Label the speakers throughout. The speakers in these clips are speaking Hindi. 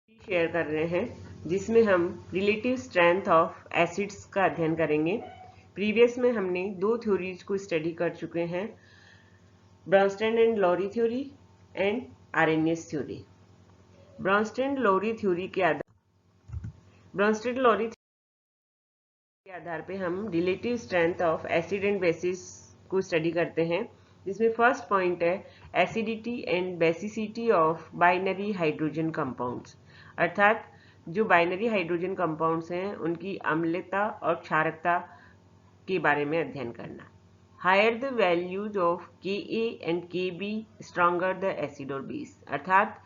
Speaker 1: शेयर कर रहे हैं जिसमें हम रिलेटिव स्ट्रेंथ ऑफ एसिड्स का अध्ययन करेंगे। प्रीवियस में हमने दो थ्योरीज को स्टडी कर चुके हैं, Bronsted and Lowry theory and Arrhenius theory. Bronsted Lowry theory के आधार पे हम relative strength of acid and bases को स्टडी करते हैं, जिसमें फर्स्ट पॉइंट है acidity and basicity of binary hydrogen compounds, अर्थात जो बाइनरी हाइड्रोजन कंपाउंड्स हैं उनकी अम्लता और क्षारकता के बारे में अध्ययन करना। Higher the values of Ka and Kb stronger the acid और बेस, अर्थात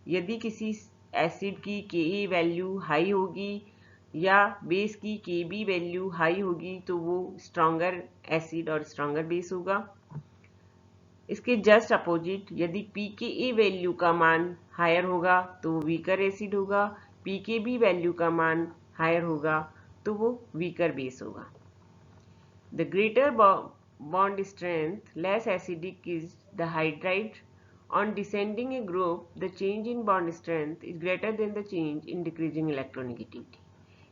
Speaker 1: यदि किसी एसिड की Ka वैल्यू हाई होगी या बेस की Kb वैल्यू हाई होगी तो वो स्ट्रॉन्गर एसिड और स्ट्रॉन्गर बेस होगा। इसके जस्ट अपोजिट यदि pKa वैल्यू का मान हायर होगा तो वो वीकर एसिड होगा, pKb वैल्यू का मान हायर होगा तो वो वीकर बेस होगा। The greater bond strength less acidic is the hydride. On descending a group, the change in bond strength is greater than the change in decreasing electronegativity.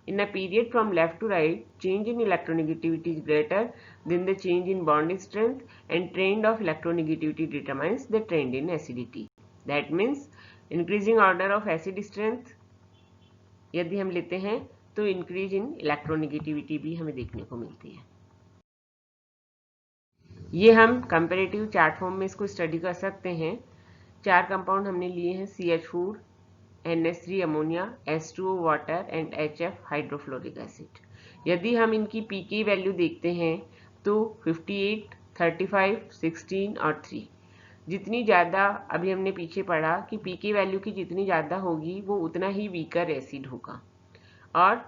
Speaker 1: In a period from left to right, change in electronegativity is greater than the change in bond strength, and trend of electronegativity determines the trend in acidity. That means increasing order of acid strength यदि हम लेते हैं तो increase in electronegativity भी हमें देखने को मिलती है। ये हम कंपैरेटिव चार्ट फॉर्म में इसको स्टडी कर सकते हैं। चार कंपाउंड हमने लिए हैं, CH4, NH3 ammonia, H2O water and HF hydrofluoric acid. यदि हम इनकी pK वैल्यू देखते हैं तो 58, 35, 16 और 3। जितनी ज़्यादा, अभी हमने पीछे पढ़ा कि pK वैल्यू की जितनी ज़्यादा होगी वो उतना ही वीकर एसिड होगा, और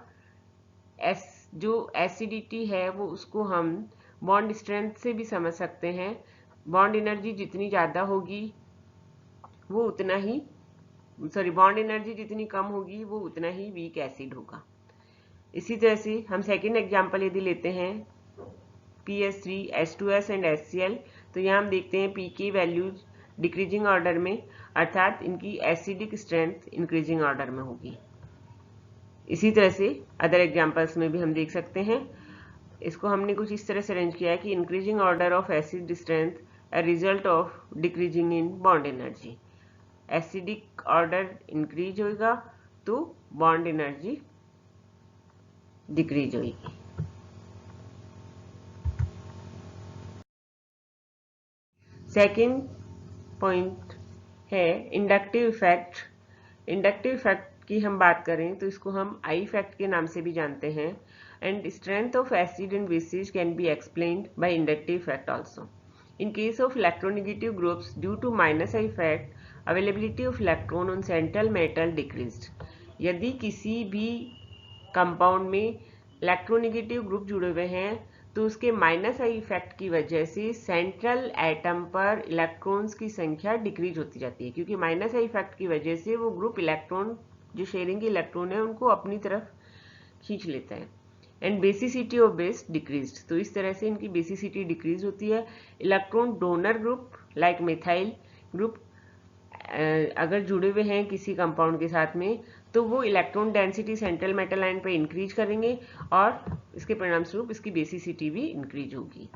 Speaker 1: जो एसिडिटी है वो उसको हम बॉन्ड स्ट्रेंथ से भी समझ सकते हैं। बॉन्ड एनर्जी जितनी ज़्यादा होगी वो उतना ही बॉन्ड एनर्जी जितनी कम होगी वो उतना ही वीक एसिड होगा। इसी तरह से हम सेकेंड एग्जांपल यदि लेते हैं PS3, H2S एंड HCl, तो यहाँ हम देखते हैं pK वैल्यूज डिक्रीजिंग ऑर्डर में, अर्थात इनकी एसिडिक स्ट्रेंथ इंक्रीजिंग ऑर्डर में होगी। इसी तरह से अदर एग्जांपल्स में भी हम देख सकते हैं। इसको हमने कुछ इस तरह से अरेंज किया है कि increasing order of acid strength a result of decreasing in bond energy. Acidic order increase होगा तो बॉन्ड एनर्जी डिक्रीज होगी। सेकेंड पॉइंट है इंडक्टिव इफेक्ट। इंडक्टिव इफेक्ट की हम बात करें तो इसको हम आई इफेक्ट के नाम से भी जानते हैं, and strength of acid and basis can be explained bye inductive effect also. In case of electronegative groups, due to minus I effect, availability of electron on central metal decreased. यदि किसी भी कंपाउंड में इलेक्ट्रोनेगेटिव ग्रुप जुड़े हुए हैं तो उसके माइनस आई इफेक्ट की वजह से सेंट्रल एटम पर इलेक्ट्रॉन्स की संख्या डिक्रीज होती जाती है, क्योंकि माइनस आई इफेक्ट की वजह से वो ग्रुप इलेक्ट्रॉन जो शेयरिंग के इलेक्ट्रॉन है उनको अपनी तरफ खींच लेता है। And basicity of base decreased, तो इस तरह से इनकी बेसिसिटी डिक्रीज होती है। Electron donor group like methyl group अगर जुड़े हुए हैं किसी कंपाउंड के साथ में तो वो electron density central metal line पे इंक्रीज करेंगे और इसके परिणाम स्वरूप इसकी बेसिसिटी भी इंक्रीज होगी।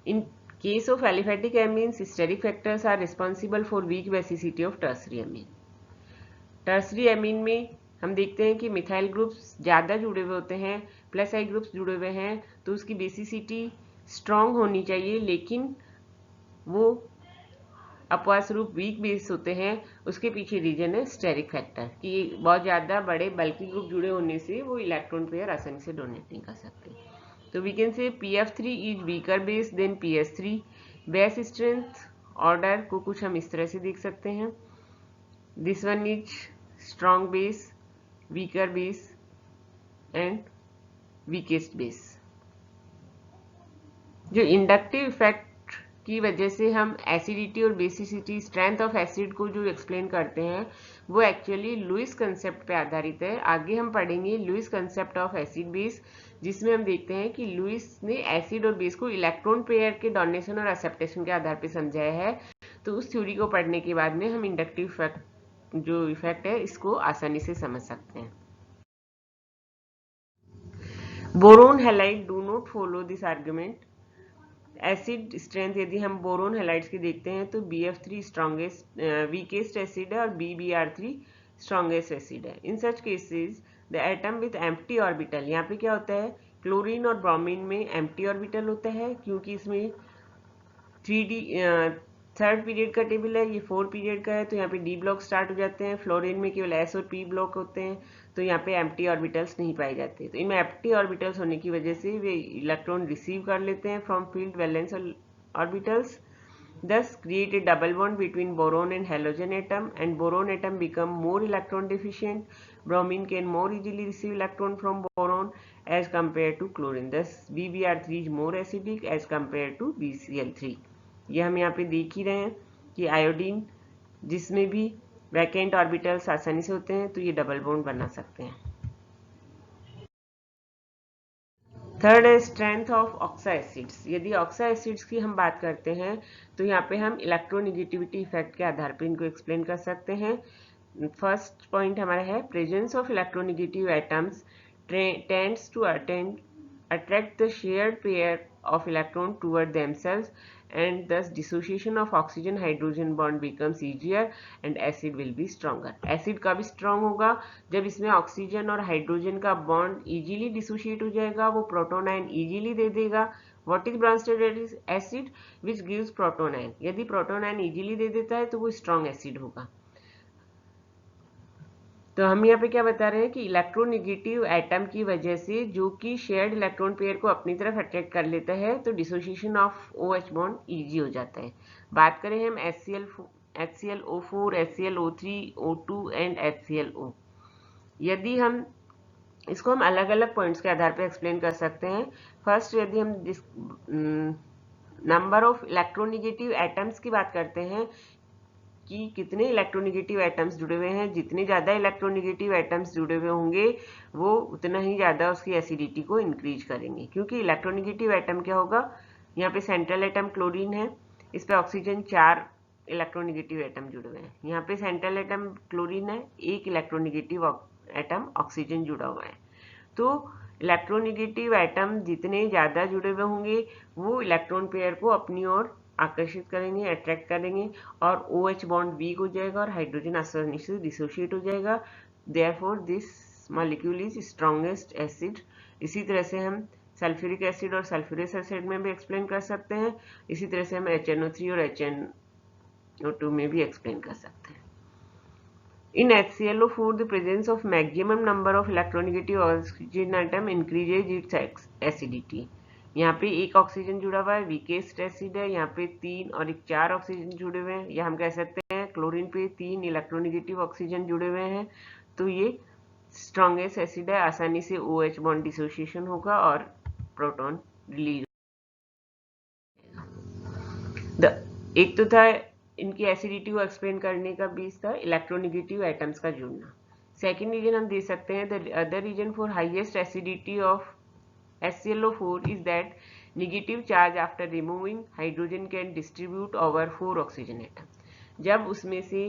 Speaker 1: In case of aliphatic amines, steric factors are responsible for weak basicity of tertiary amine. Tertiary amine में हम देखते हैं कि मिथाइल ग्रुप्स ज़्यादा जुड़े हुए होते हैं, प्लस आई ग्रुप्स जुड़े हुए हैं, तो उसकी बेसिसिटी स्ट्रॉन्ग होनी चाहिए, लेकिन वो अपवाद स्वरूप वीक बेस होते हैं। उसके पीछे रीजन है स्टेरिक फैक्टर, कि बहुत ज़्यादा बड़े बल्कि ग्रुप जुड़े होने से वो इलेक्ट्रॉन पेयर आसानी से डोनेट नहीं कर सकते। तो we can say PF3 is weaker base than PS3। Base strength order को कुछ हम इस तरह से देख सकते हैं, this one is strong base, weaker base and weakest base। जो इंडक्टिव इफेक्ट की वजह से हम एसिडिटी और बेसिसिटी, स्ट्रेंथ ऑफ एसिड को जो एक्सप्लेन करते हैं वो एक्चुअली लुईस कंसेप्ट पे आधारित है। आगे हम पढ़ेंगे Lewis concept of acid base, जिसमें हम देखते हैं कि लुईस ने एसिड और बेस को इलेक्ट्रॉन पेयर के डोनेशन और एक्सेप्टेशन के आधार पर समझाया है। तो उस थ्योरी को पढ़ने के बाद में हम इंडक्टिव इफेक्ट जो इफेक्ट है इसको आसानी से समझ सकते हैं। Boron halide do not follow this argument. Acid strength यदि हम बोरोन हैलाइड्स की देखते हैं तो BF3 स्ट्रॉन्गेस्ट वीकेस्ट एसिड है और BBr3 स्ट्रॉन्गेस्ट एसिड है। In such cases the atom with empty orbital, यहाँ पे क्या होता है, क्लोरीन और ब्रोमीन में एम्प्टी ऑर्बिटल होता है क्योंकि इसमें 3D थर्ड पीरियड का टेबल है, ये 4 पीरियड का है, तो यहाँ पे D ब्लॉक स्टार्ट हो जाते हैं। फ्लोरीन में केवल S और P ब्लॉक होते हैं, तो यहाँ पे एम्प्टी ऑर्बिटल्स नहीं पाए जाते। तो इनमें एम्प्टी ऑर्बिटल्स होने की वजह से वे इलेक्ट्रॉन रिसीव कर लेते हैं from field valence orbitals, thus create a double bond between boron and halogen atom, and boron atom become more electron deficient. Bromine can more easily receive electron from boron as compared to chlorine, thus BBr3 is more acidic as compared to BCl3। ये हम यहाँ पे देख ही रहे हैं कि आयोडीन जिसमें भी वैकेंट ऑर्बिटल्स आसानी से होते हैं तो ये डबल बॉन्ड बना सकते हैं। थर्ड है स्ट्रेंथ ऑफ ऑक्सा एसिड्स। यदि ऑक्सा एसिड्स की हम बात करते हैं तो यहाँ पे हम इलेक्ट्रोनिगेटिविटी इफेक्ट के आधार पर इनको एक्सप्लेन कर सकते हैं। फर्स्ट पॉइंट हमारा है presence of electronegative atoms tends to attract the shared pair of electron toward themselves, and thus dissociation of oxygen hydrogen bond becomes easier and acid will be stronger। Acid का भी स्ट्रॉन्ग होगा जब इसमें ऑक्सीजन और हाइड्रोजन का बॉन्ड इजीली डिसोशिएट हो जाएगा, वो प्रोटॉन आयन इजीली दे देगा। What is Brønsted acid? Which gives proton ion. यदि प्रोटॉन आयन इजीली दे देता है तो वो स्ट्रॉन्ग एसिड होगा। तो हम यहाँ पे क्या बता रहे हैं कि इलेक्ट्रोनिगेटिव एटम की वजह से जो कि शेयर्ड इलेक्ट्रॉन पेयर को अपनी तरफ अट्रैक्ट कर लेता है तो dissociation of OH bond easy हो जाता है। बात करें हम HClO4, HClO3, O2 and HClO। यदि हम इसको हम अलग अलग पॉइंट्स के आधार पर एक्सप्लेन कर सकते हैं। फर्स्ट, यदि हम नंबर ऑफ इलेक्ट्रोनिगेटिव एटम्स की बात करते हैं कि कितने इलेक्ट्रोनिगेटिव एटम्स जुड़े हुए हैं, जितने ज़्यादा इलेक्ट्रोनिगेटिव एटम्स जुड़े हुए होंगे वो उतना ही ज़्यादा उसकी एसिडिटी को इंक्रीज करेंगे। क्योंकि इलेक्ट्रोनिगेटिव एटम क्या होगा, यहाँ पे सेंट्रल एटम क्लोरीन है, इस पे ऑक्सीजन 4 इलेक्ट्रोनिगेटिव एटम जुड़े हुए हैं। यहाँ पे सेंट्रल एटम क्लोरीन है, 1 इलेक्ट्रोनिगेटिव एटम ऑक्सीजन जुड़ा हुआ है। तो इलेक्ट्रोनिगेटिव एटम जितने ज़्यादा जुड़े हुए होंगे वो इलेक्ट्रॉन पेयर को अपनी ओर आकर्षित करेंगे, अट्रैक्ट करेंगे, और OH बॉन्ड वीक हो जाएगा और हाइड्रोजन आसानी से डिसोशिएट हो जाएगा। Therefore this molecule is strongest acid. इसी तरह से हम सल्फ्यूरिक एसिड और सल्फ्यूरस एसिड में भी एक्सप्लेन कर सकते हैं। इसी तरह से हम HNO3 और HNO2 में भी एक्सप्लेन कर सकते हैं। In HClO4, the presence of maximum number of electronegative oxygen atom increases its acidity। यहाँ पे 1 ऑक्सीजन जुड़ा हुआ है, वीकेस्ट एसिड है। यहाँ पे 3 और 1 4 ऑक्सीजन जुड़े हुए हैं, या हम कह सकते हैं क्लोरीन पे 3 इलेक्ट्रोनेगेटिव ऑक्सीजन जुड़े हुए हैं, तो ये स्ट्रॉन्गेस्ट एसिड है। आसानी से OH बॉन्ड डिसोसिएशन होगा और प्रोटॉन रिलीज। एक तो था इनकी एसिडिटी को एक्सप्लेन करने का बीच था इलेक्ट्रोनेगेटिव एटम्स का जुड़ना। सेकेंड रीजन हम दे सकते हैं, the other reason for highest acidity of HClO4 is that negative charge after removing hydrogen can distribute over 4 oxygen atom। जब उसमें से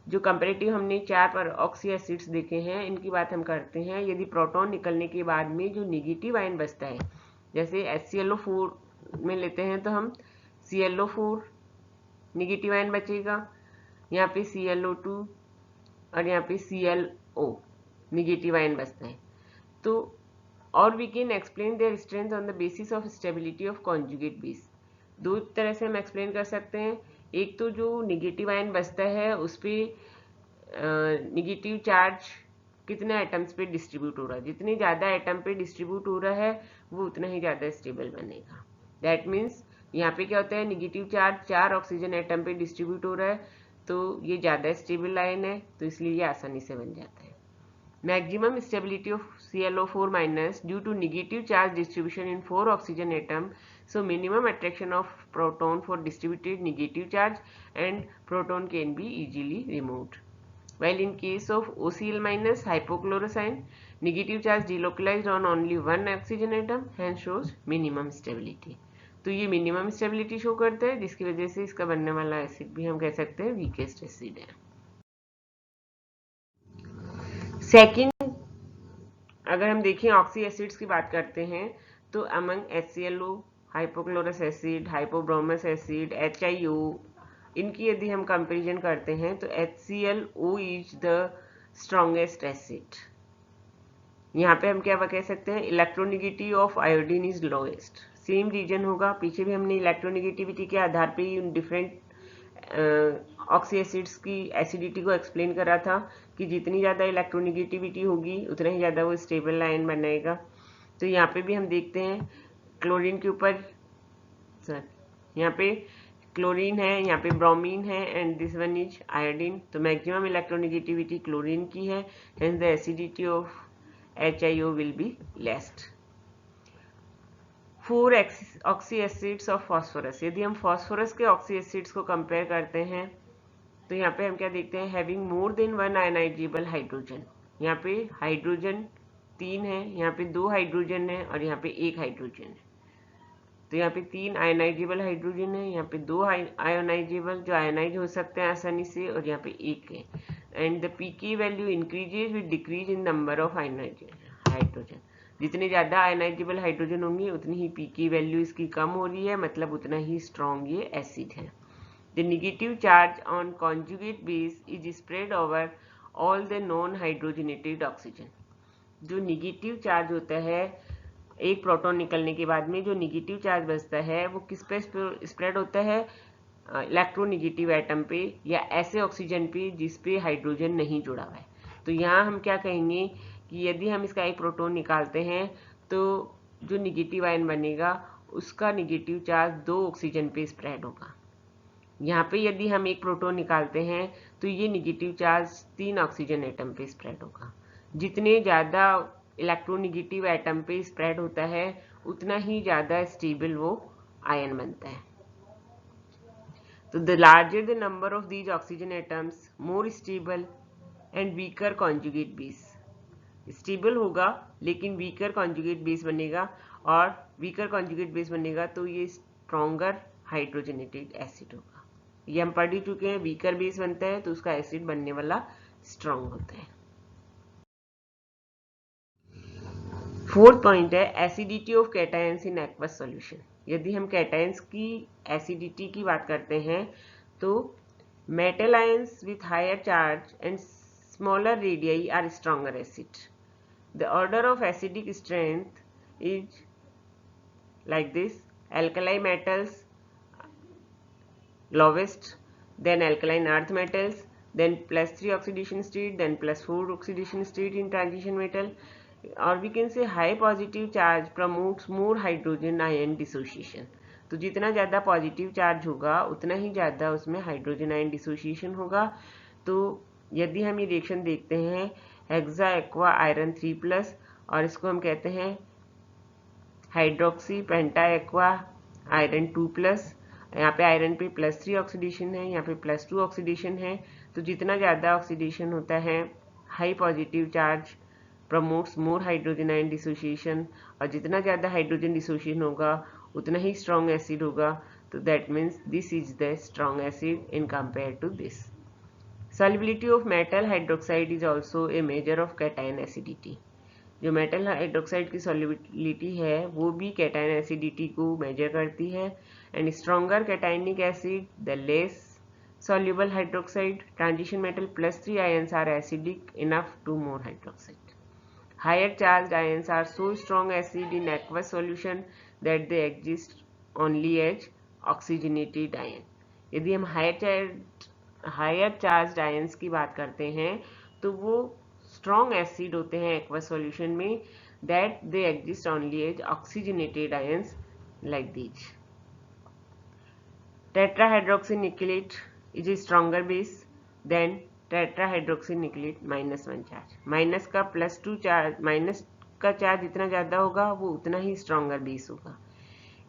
Speaker 1: जो कंपेरेटिव हमने 4 पर ऑक्सी एसिड्स देखे हैं, इनकी बात हम करते हैं, यदि प्रोटॉन निकलने के बाद में जो नेगेटिव आयन बचता है, जैसे HClO4 में लेते हैं तो हम ClO4 नेगेटिव आयन बचेगा, यहाँ पे ClO2 और यहाँ पे ClO नेगेटिव आयन बचता है। तो और we can explain their strength on the basis of stability of conjugate base. दो तरह से हम एक्सप्लेन कर सकते हैं। एक तो जो नेगेटिव आयन बचता है उस पर नेगेटिव चार्ज कितने एटम्स पे डिस्ट्रीब्यूट हो रहा है, जितने ज़्यादा एटम पे डिस्ट्रीब्यूट हो रहा है वो उतना ही ज़्यादा स्टेबल बनेगा। दैट मीन्स यहाँ पे क्या होता है, नेगेटिव चार्ज 4 ऑक्सीजन एटम पे डिस्ट्रीब्यूट हो रहा है तो ये ज़्यादा स्टेबल आयन है, तो इसलिए ये आसानी से बन जाता है। Maximum stability of ClO4 minus due to negative charge distribution in 4 oxygen atom, so minimum attraction of proton for distributed negative charge and proton can be easily removed, while in case of OCl minus hypochlorous ion, negative charge delocalized on only one oxygen atom hence shows minimum stability। तो ये मिनिमम स्टेबिलिटी शो करता है जिसकी वजह से इसका बनने वाला एसिड भी हम कह सकते हैं वीकेस्ट एसिड है। सेकंड, अगर हम देखें ऑक्सी एसिड्स की बात करते हैं तो among HClO, hypochlorous acid, hypobromous acid, HIO, इनकी यदि हम कंपैरिजन करते हैं तो HClO is the strongest acid. यहाँ पे हम क्या कह सकते हैं, electronegativity of iodine is lowest. Same reason होगा, पीछे भी हमने इलेक्ट्रोनिगेटिविटी के आधार पे ही डिफरेंट ऑक्सी एसिड्स की एसिडिटी को एक्सप्लेन करा था कि जितनी ज़्यादा इलेक्ट्रोनिगेटिविटी होगी उतना ही ज़्यादा वो स्टेबल आयन बनाएगा। तो यहाँ पे भी हम देखते हैं क्लोरीन के ऊपर, सर यहाँ पे क्लोरीन है, यहाँ पे ब्रोमीन है and this one is iodine. तो मैक्सिमम इलेक्ट्रोनिगेटिविटी क्लोरीन की है, hence the acidity of HIO will be less. 4 oxy acids of phosphorus, यदि हम फॉस्फोरस के ऑक्सी एसिड्स को कंपेयर करते हैं तो यहाँ पे हम क्या देखते हैं, having more than 1 ionizable hydrogen. यहाँ पे हाइड्रोजन 3 है, यहाँ पे 2 हाइड्रोजन है और यहाँ पे 1 हाइड्रोजन है। तो यहाँ पे 3 आयनाइजेबल हाइड्रोजन है, यहाँ पे 2 आयोनाइजेबल जो आयोनाइज हो सकते हैं आसानी से, और यहाँ पे 1 है। And the pK value increases with decrease in number of hydrogen. जितने ज़्यादा आयनाइजेबल हाइड्रोजन होंगे उतनी ही pK वैल्यू इसकी कम हो रही है, मतलब उतना ही स्ट्रॉन्ग ये एसिड है। The negative charge on conjugate base is spread over all the non hydrogenated oxygen. जो नेगेटिव चार्ज होता है एक प्रोटॉन निकलने के बाद में, जो नेगेटिव चार्ज बचता है वो किस पे स्प्रेड होता है, इलेक्ट्रोनेगेटिव एटम पे या ऐसे ऑक्सीजन पे जिस पे हाइड्रोजन नहीं जुड़ा हुआ है। तो यहाँ हम क्या कहेंगे कि यदि हम इसका एक प्रोटॉन निकालते हैं तो जो नेगेटिव आयन बनेगा उसका नेगेटिव चार्ज 2 ऑक्सीजन पे स्प्रेड होगा। यहाँ पे यदि हम एक प्रोटॉन निकालते हैं तो ये नेगेटिव चार्ज 3 ऑक्सीजन एटम पे स्प्रेड होगा। जितने ज़्यादा इलेक्ट्रोनेगेटिव एटम पे स्प्रेड होता है उतना ही ज़्यादा स्टेबल वो आयन बनता है। तो the larger the number of these oxygen atoms more stable and weaker conjugate base. Stable होगा लेकिन वीकर कॉन्जुगेट बेस बनेगा, और वीकर कॉन्जुगेट बेस बनेगा तो ये स्ट्रॉन्गर हाइड्रोजनेटेड एसिड होगा। ये हम पढ़ ही चुके हैं, वीकर बेस बनता है तो उसका एसिड बनने वाला स्ट्रॉन्ग होता है। फोर्थ पॉइंट है acidity of cations in aqueous solution. यदि हम कैटायंस की एसिडिटी की बात करते हैं तो metal ions with higher charge and smaller radii are stronger acid. The order of acidic strength is like this: alkali metals lowest, then alkaline earth metals, then +3 oxidation state, then +4 oxidation state in transition metal, or we can say high positive charge promotes more hydrogen ion dissociation। तो जितना ज़्यादा पॉजिटिव चार्ज होगा उतना ही ज़्यादा उसमें हाइड्रोजन आयन डिसोसिएशन होगा। तो यदि हम ये रिएक्शन देखते हैं हेक्सा एक्वा आयरन 3+, और इसको हम कहते हैं हाइड्रोक्सी पेंटा एक्वा आयरन 2+, यहाँ पे आयरन पे +3 ऑक्सीडेशन है, यहाँ पे +2 ऑक्सीडेशन है। तो जितना ज़्यादा ऑक्सीडेशन होता है high positive charge promotes more hydrogen ion dissociation, और जितना ज़्यादा हाइड्रोजन डिसोसिएशन होगा उतना ही स्ट्रॉन्ग एसिड होगा। तो that means this is the strong acid in compare to this. Solubility of metal hydroxide is also a measure of cation acidity. जो मेटल हाइड्रोक्साइड की सॉल्युबिलिटी है वो भी कैटायन एसिडिटी को मेजर करती है। And stronger cationic acid the less soluble hydroxide transition metal +3 ions are acidic enough to more hydroxide. Higher charged ions are so strong acid in aqueous solution that they exist only as oxygenated ion. यदि हम हायर चार्ज्ड आयंस की बात करते हैं तो वो स्ट्रॉन्ग एसिड होते हैं एक्वस सॉल्यूशन में, that they exist only as oxygenated ions like these. Tetrahydroxynickelate is a stronger base than tetrahydroxynickelate -1 charge. Minus का +2 चार्ज, माइनस का चार्ज जितना ज़्यादा होगा वो उतना ही स्ट्रॉन्गर बेस होगा।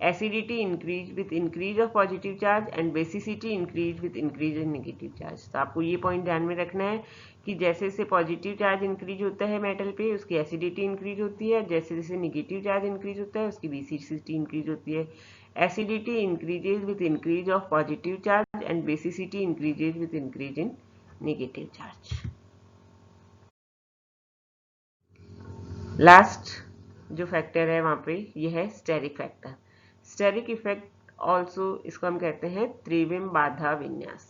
Speaker 1: Acidity increase with increase of positive charge and basicity increase with increase in negative charge. तो आपको ये पॉइंट ध्यान में रखना है कि जैसे जैसे पॉजिटिव चार्ज इंक्रीज होता है मेटल पे उसकी एसिडिटी इंक्रीज होती है, जैसे जैसे नेगेटिव चार्ज इंक्रीज होता है उसकी बेसिसिटी इंक्रीज होती है। Acidity increases with increase of positive charge and basicity increases with increase in negative charge. Last जो फैक्टर है वहां पे ये है steric factor. Steric effect also, इसको हम कहते हैं त्रिविम बाधा विन्यास,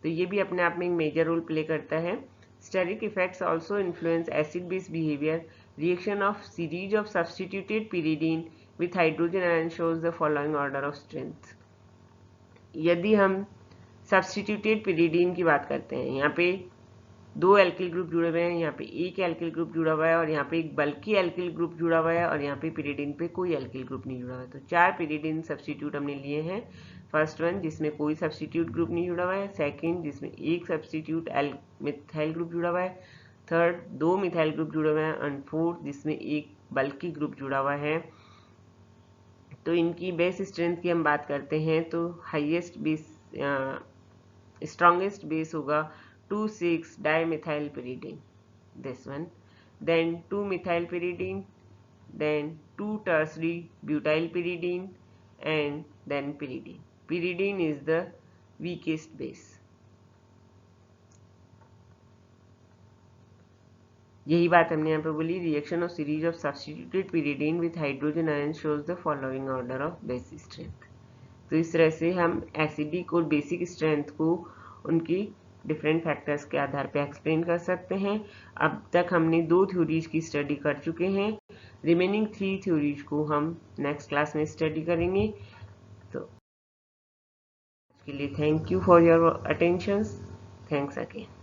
Speaker 1: तो ये भी अपने आप में एक मेजर रोल प्ले करता है। Steric effects also influence acid base behaviour. Reaction of series of substituted pyridine with hydrogen ion shows the following order of strength। यदि हम सब्सटीट्यूटेड pyridine की बात करते हैं, यहाँ पे 2 एल्किल ग्रुप जुड़े हुए हैं, यहाँ पे एक एल्किल ग्रुप जुड़ा हुआ है और यहाँ पे एक बल्कि एल्किल ग्रुप जुड़ा हुआ है और यहाँ पे pyridine पे कोई एल्किल ग्रुप नहीं जुड़ा हुआ है। तो 4 pyridine सब्सटीट्यूट हमने लिए हैं। फर्स्ट वन जिसमें कोई सब्सटीट्यूट ग्रुप नहीं जुड़ा हुआ है, सेकंड जिसमें एक सब्सटीट्यूट मिथाइल ग्रुप जुड़ा हुआ है, थर्ड 2 मिथाइल ग्रुप जुड़े हुए हैं एंड फोर्थ जिसमें एक बल्कि ग्रुप जुड़ा हुआ है। तो इनकी बेस स्ट्रेंथ की हम बात करते हैं तो हाईएस्ट बेस स्ट्रॉन्गेस्ट बेस होगा 2,6 dimethyl pyridine, this one, then 2 methyl pyridine, then 2 tertiary butyl pyridine and then pyridine. Pyridine is the weakest base। यही बात हमने यहाँ पे बोली, reaction of series of substituted pyridine with hydrogen ion shows the following order of base strength. तो इस तरह से हम एसिडिक और बेसिक स्ट्रेंथ को उनकी डिफरेंट फैक्टर्स के आधार पे एक्सप्लेन कर सकते हैं। अब तक हमने 2 थ्योरीज की स्टडी कर चुके हैं, रिमेनिंग 3 थ्योरीज को हम नेक्स्ट क्लास में स्टडी करेंगे। तो इसके लिए thank you for your attention, thanks again.